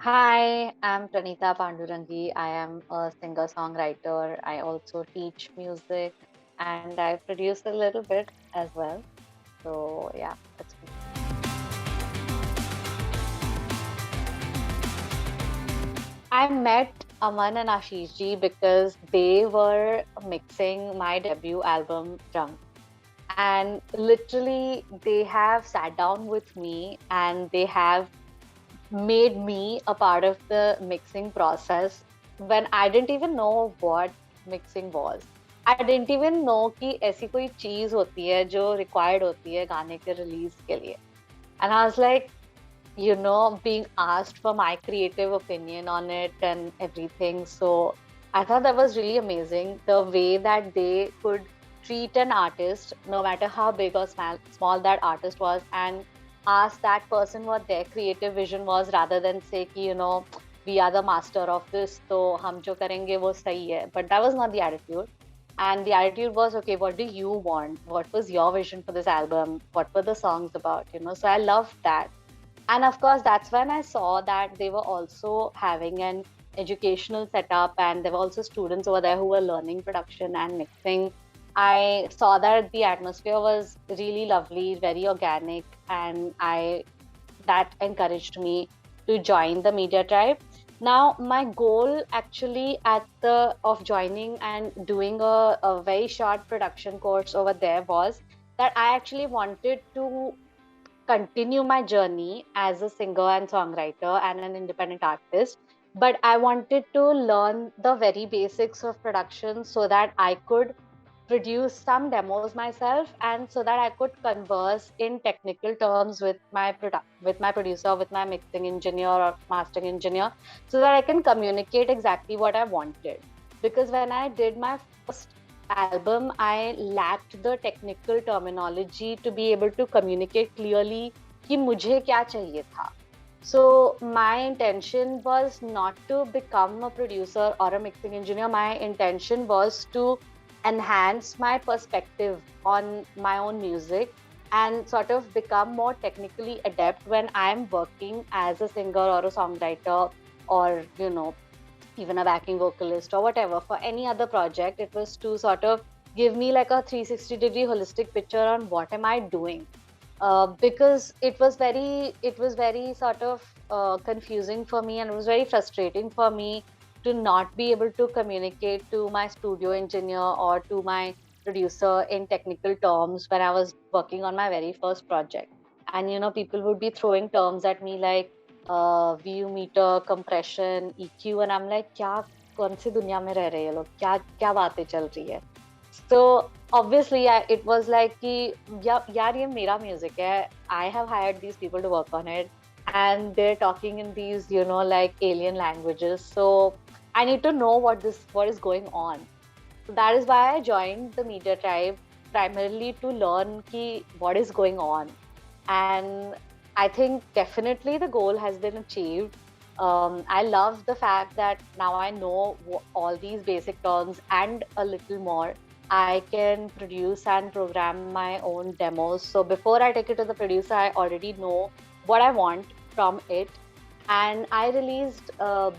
Hi, I'm Pranita Pandurangi. I am a singer-songwriter. I also teach music and I produce a little bit as well. So yeah, that's me. I met Aman and Ashish ji because they were mixing my debut album Drunk. And literally they have sat down with me and they have made me a part of the mixing process when I didn't even know what mixing was. I didn't even know कि ऐसी कोई चीज होती है जो required होती है गाने के release के लिए. And I was like, being asked for my creative opinion on it and everything. So I thought that was really amazing. The way that they could treat an artist, no matter how big or small that artist was, and ask that person what their creative vision was rather than say, we are the master of this, so hum jo karenge wo sahi hai. But that was not the attitude. And the attitude was, okay, what do you want? What was your vision for this album? What were the songs about? So I loved that. And of course, that's when I saw that they were also having an educational setup and there were also students over there who were learning production and mixing. I saw that the atmosphere was really lovely, very organic, and I that encouraged me to join the media tribe. Now, my goal actually at the of joining and doing a very short production course over there was that I actually wanted to continue my journey as a singer and songwriter and an independent artist. But I wanted to learn the very basics of production so that I could produce some demos myself and so that I could converse in technical terms with with my producer, with my mixing engineer or mastering engineer, so that I can communicate exactly what I wanted. Because when I did my first album, I lacked the technical terminology to be able to communicate clearly कि मुझे क्या चाहिए था. So my intention was not to become a producer or a mixing engineer. My intention was to enhance my perspective on my own music and sort of become more technically adept when I'm working as a singer or a songwriter or, even a backing vocalist or whatever for any other project. It was to sort of give me like a 360-degree holistic picture on what am I doing. Because it was very sort of confusing for me and it was very frustrating for me to not be able to communicate to my studio engineer or to my producer in technical terms when I was working on my very first project. And people would be throwing terms at me like view meter, compression, EQ, and I'm like, क्या कौन सी दुनिया में रह रहे हैं ये लोग, क्या क्या बातें चल रही है. So obviously, it was like कि यार ये मेरा music है. I have hired these people to work on it, and they're talking in these like alien languages. So I need to know what is going on. So that is why I joined the media tribe primarily to learn ki what is going on. And I think definitely the goal has been achieved. I love the fact that now I know all these basic terms and a little more. I can produce and program my own demos. So before I take it to the producer, I already know what I want from it. And I released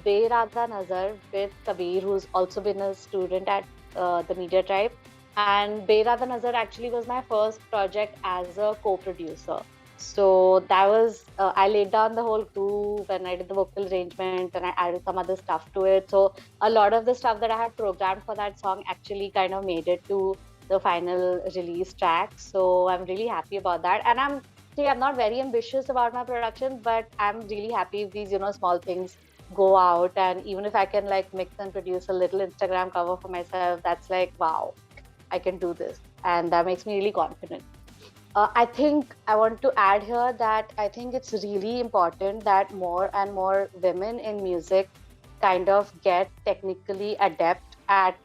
Be Radha Nazar with Kabir, who's also been a student at the Media Tribe. And Be Radha Nazar actually was my first project as a co-producer. So that was, I laid down the whole groove and I did the vocal arrangement and I added some other stuff to it. So a lot of the stuff that I had programmed for that song actually kind of made it to the final release track. So I'm really happy about that. And I'm not very ambitious about my production, but I'm really happy if these, small things go out. And even if I can like mix and produce a little Instagram cover for myself, that's like, wow, I can do this. And that makes me really confident. I think I want to add here that I think it's really important that more and more women in music kind of get technically adept at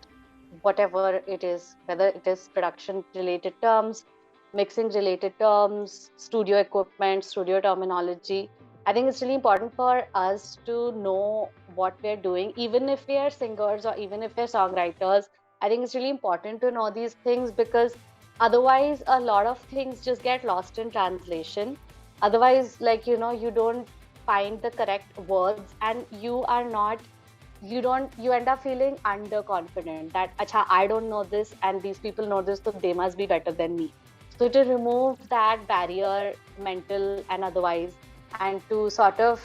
whatever it is, whether it is production related terms, mixing related terms, studio equipment, studio terminology. I think it's really important for us to know what we're doing, even if we are singers or even if we're songwriters. I think it's really important to know these things because otherwise a lot of things just get lost in translation. Otherwise, like you don't find the correct words, and you end up feeling underconfident that acha, I don't know this and these people know this, so they must be better than me. So to remove that barrier, mental and otherwise, and to sort of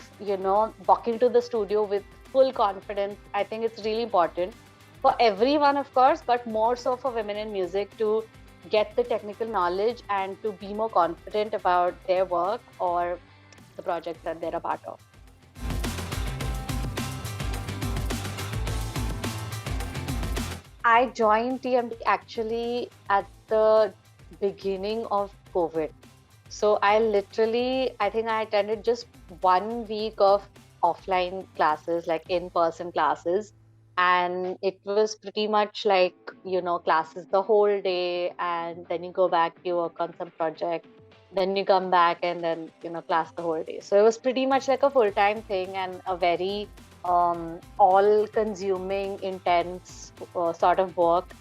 walk into the studio with full confidence, I think it's really important for everyone, of course, but more so for women in music, to get the technical knowledge and to be more confident about their work or the projects that they're a part of. I joined TMT actually at the beginning of COVID. So I think I attended just 1 week of offline classes, like in-person classes. And it was pretty much like, classes the whole day, and then you go back, you work on some project, then you come back and then, class the whole day. So it was pretty much like a full-time thing and a very all-consuming, intense sort of work.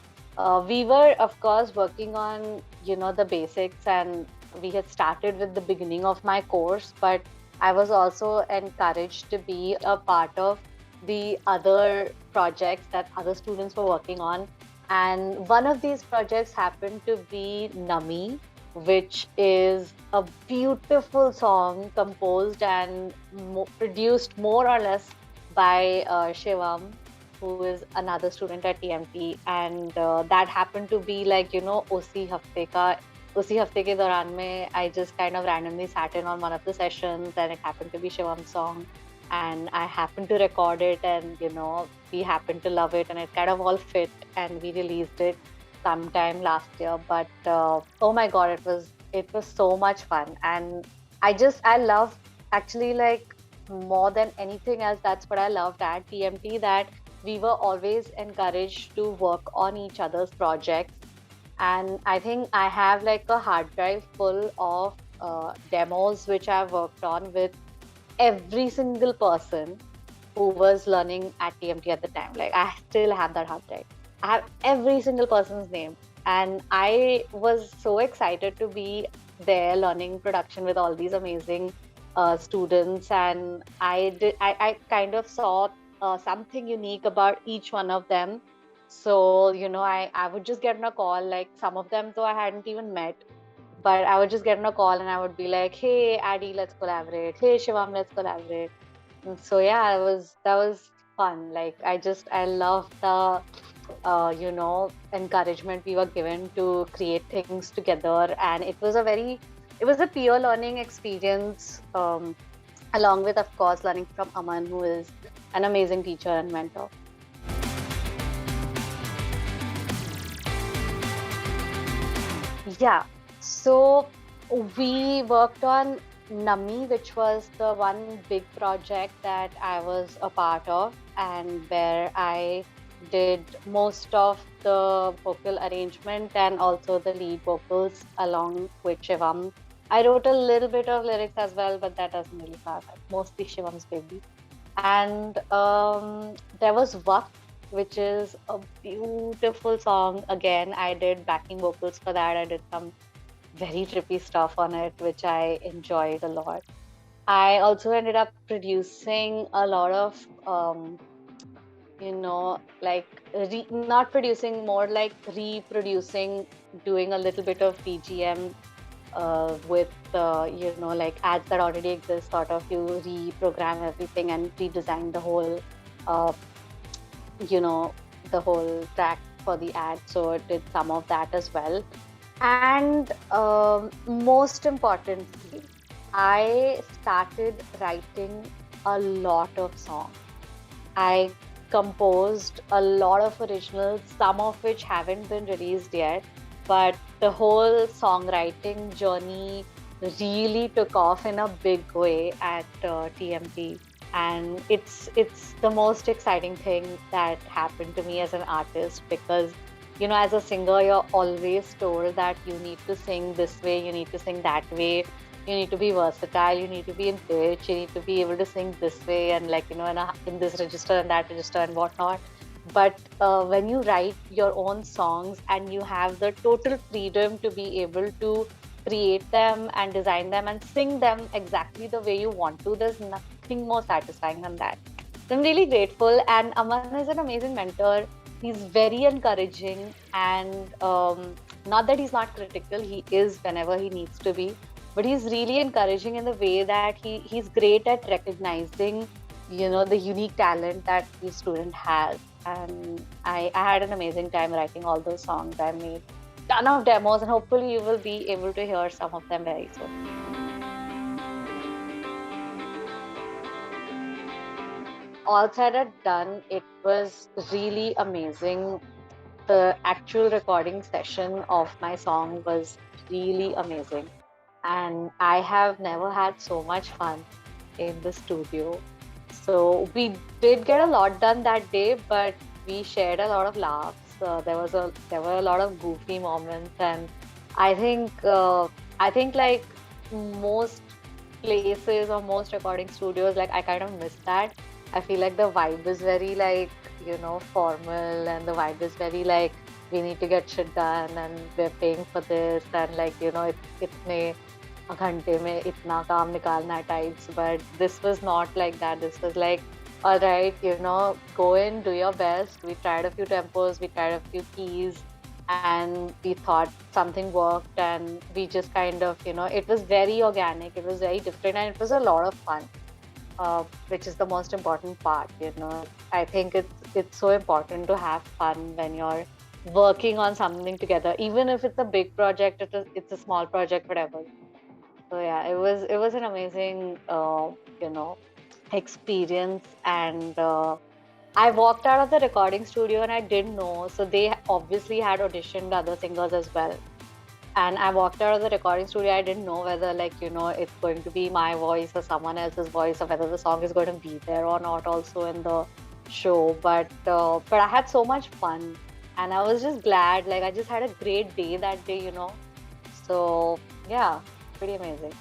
We were, of course, working on, the basics, and we had started with the beginning of my course, but I was also encouraged to be a part of the other projects that other students were working on. And one of these projects happened to be Nami, which is a beautiful song composed and produced more or less by Shivam, who is another student at TMT. And that happened to be like, उसी हफ्ते के दौरान में I just kind of randomly sat in on one of the sessions, and it happened to be Shivam's song, and I happened to record it, and we happened to love it, and it kind of all fit, and we released it sometime last year. But oh my god, it was so much fun, and I love, actually, like, more than anything else, that's what I loved at TMT, that we were always encouraged to work on each other's projects. And I think I have like a hard drive full of demos which I've worked on with every single person who was learning at TMT at the time. Like, I still have that hard drive. I have every single person's name. And I was so excited to be there learning production with all these amazing students. And I kind of saw something unique about each one of them. So, I would just get on a call, like some of them though I hadn't even met, but I would just get on a call and I would be like, hey, Addy, let's collaborate. Hey, Shivam, let's collaborate. And so, yeah, that was fun. Like, I love the, encouragement we were given to create things together. And it was a peer learning experience, along with, of course, learning from Aman, who is an amazing teacher and mentor. Yeah, so we worked on Nami, which was the one big project that I was a part of, and where I did most of the vocal arrangement and also the lead vocals along with Shivam. I wrote a little bit of lyrics as well, but that doesn't really matter. Mostly Shivam's baby. And there was Waqt, which is a beautiful song. Again, I did backing vocals for that. I did some very trippy stuff on it, which I enjoyed a lot. I also ended up producing a lot of, not producing, more like reproducing, doing a little bit of BGM with, like ads that already exist, sort of you reprogram everything and redesign the whole the whole track for the ad. So it did some of that as well. And most importantly, I started writing a lot of songs. I composed a lot of originals, some of which haven't been released yet, but the whole songwriting journey really took off in a big way at TMT. And it's the most exciting thing that happened to me as an artist, because as a singer, you're always told that you need to sing this way, you need to sing that way, you need to be versatile, you need to be in pitch, you need to be able to sing this way and in this register and that register and whatnot. But when you write your own songs and you have the total freedom to be able to create them and design them and sing them exactly the way you want to. There's nothing more satisfying than that. So I'm really grateful, and Aman is an amazing mentor. He's very encouraging, and not that he's not critical, he is whenever he needs to be, but he's really encouraging in the way that he's great at recognizing, the unique talent that the student has. And I had an amazing time writing all those songs. I made ton of demos, and hopefully you will be able to hear some of them very soon. All said and done, it was really amazing. The actual recording session of my song was really amazing. And I have never had so much fun in the studio. So we did get a lot done that day, but we shared a lot of laughs. There were a lot of goofy moments, and I think like most places or most recording studios, like I kind of miss that. I feel like the vibe is very like, formal, and the vibe is very like, we need to get shit done and we're paying for this, and like, itne a ghante mein itna kaam nikalna types. But this was not like that. This was like, all right, go in, do your best. We tried a few tempos, we tried a few keys, and we thought something worked, and we just kind of, it was very organic, it was very different, and it was a lot of fun. Which is the most important part. I think it's so important to have fun when you're working on something together, even if it's a big project, it's a small project, whatever. So yeah, it was an amazing experience, and I walked out of the recording studio and I didn't know. So they obviously had auditioned other singers as well. And I walked out of the recording studio. I didn't know whether it's going to be my voice or someone else's voice, or whether the song is going to be there or not also in the show. But I had so much fun, and I was just glad. Like I just had a great day that day, So yeah, pretty amazing.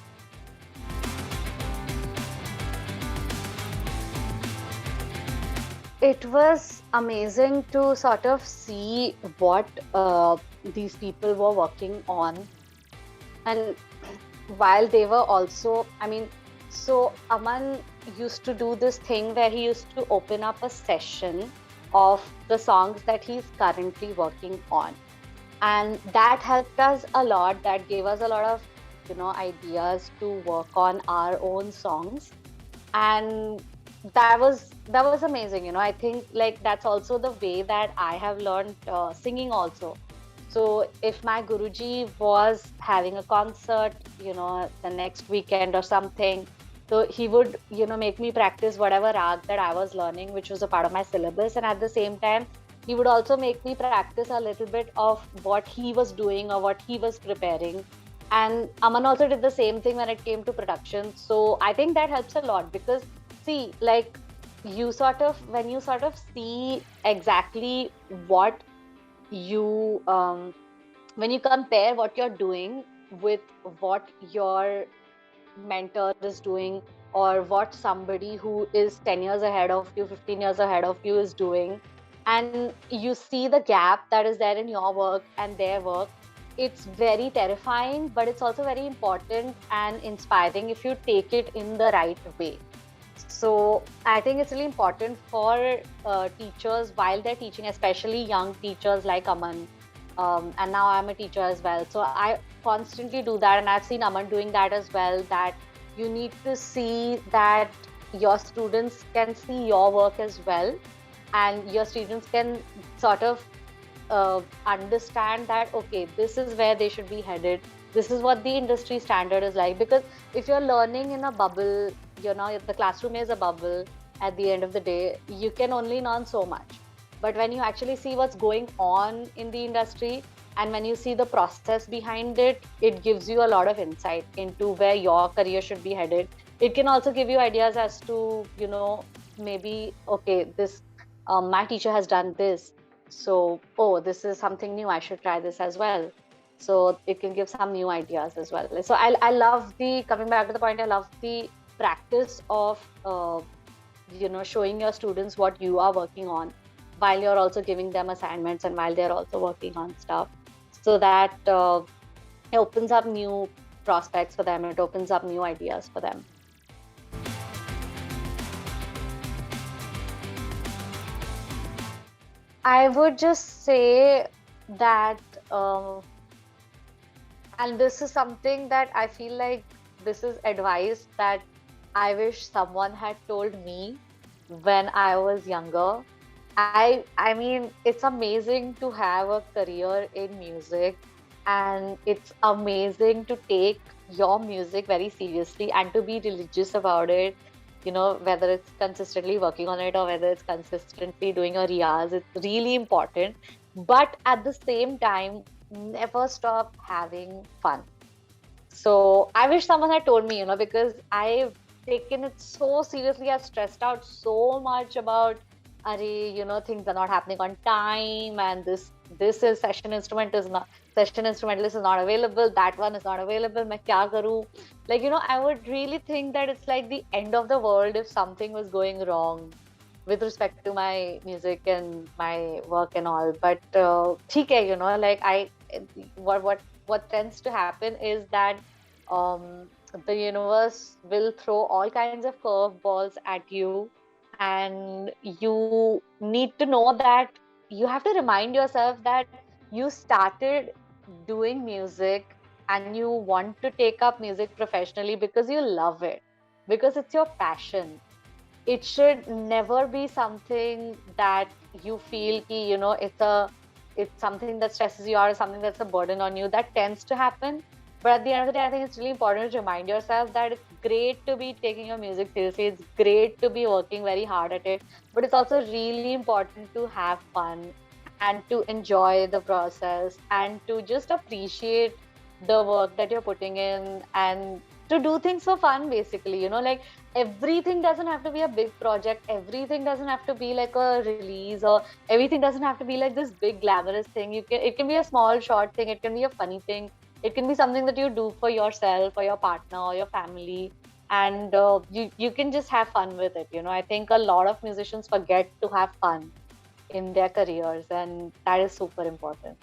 It was amazing to sort of see what these people were working on. And while they were also, so Aman used to do this thing where he used to open up a session of the songs that he's currently working on. And that helped us a lot. That gave us a lot of, ideas to work on our own songs. And that was amazing. I think like that's also the way that I have learned singing also. So if my Guruji was having a concert, the next weekend or something, so he would, make me practice whatever rag that I was learning, which was a part of my syllabus. And at the same time, he would also make me practice a little bit of what he was doing or what he was preparing. And Aman also did the same thing when it came to production. So I think that helps a lot, because see, like when you sort of see exactly what you when you compare what you're doing with what your mentor is doing, or what somebody who is 10 years ahead of you, 15 years ahead of you is doing, and you see the gap that is there in your work and their work, it's very terrifying, but it's also very important and inspiring if you take it in the right way. So I think it's really important for teachers while they're teaching, especially young teachers like Aman. And now I'm a teacher as well. So I constantly do that, and I've seen Aman doing that as well, that you need to see that your students can see your work as well, and your students can sort of understand that, okay, this is where they should be headed. This is what the industry standard is like. Because if you're learning in a bubble, the classroom is a bubble. At the end of the day, you can only learn so much. But when you actually see what's going on in the industry, and when you see the process behind it, it gives you a lot of insight into where your career should be headed. It can also give you ideas as to, maybe, okay, this my teacher has done this. So, this is something new. I should try this as well. So it can give some new ideas as well. So I love coming back to the point, I love the practice of, showing your students what you are working on, while you're also giving them assignments and while they're also working on stuff. So that It opens up new prospects for them. It opens up new ideas for them. I would just say that, and this is something that I feel like this is advice that I wish someone had told me when I was younger. I mean, it's amazing to have a career in music, and it's amazing to take your music very seriously and to be religious about it. Whether it's consistently working on it or whether it's consistently doing a riyaz, it's really important. But at the same time, never stop having fun. So I wish someone had told me, because I've taken it so seriously. I've stressed out so much about, things are not happening on time, and this is session instrumentalist is not available. That one is not available. मैं क्या करूँ? Like, I would really think that it's like the end of the world if something was going wrong with respect to my music and my work and all. But ठीक है, like what tends to happen is that um, the universe will throw all kinds of curveballs at you, and you need to know that you have to remind yourself that you started doing music and you want to take up music professionally because you love it, because it's your passion. It should never be something that you feel ki, it's something that stresses you out or something that's a burden on you. That tends to happen. But at the end of the day, I think it's really important to remind yourself that it's great to be taking your music seriously. It's great to be working very hard at it. But it's also really important to have fun and to enjoy the process and to just appreciate the work that you're putting in and to do things for fun, basically. Like, everything doesn't have to be a big project. Everything doesn't have to be like a release, or everything doesn't have to be like this big glamorous thing. It can be a small short thing. It can be a funny thing. It can be something that you do for yourself or your partner or your family, and you can just have fun with it. I think a lot of musicians forget to have fun in their careers, and that is super important.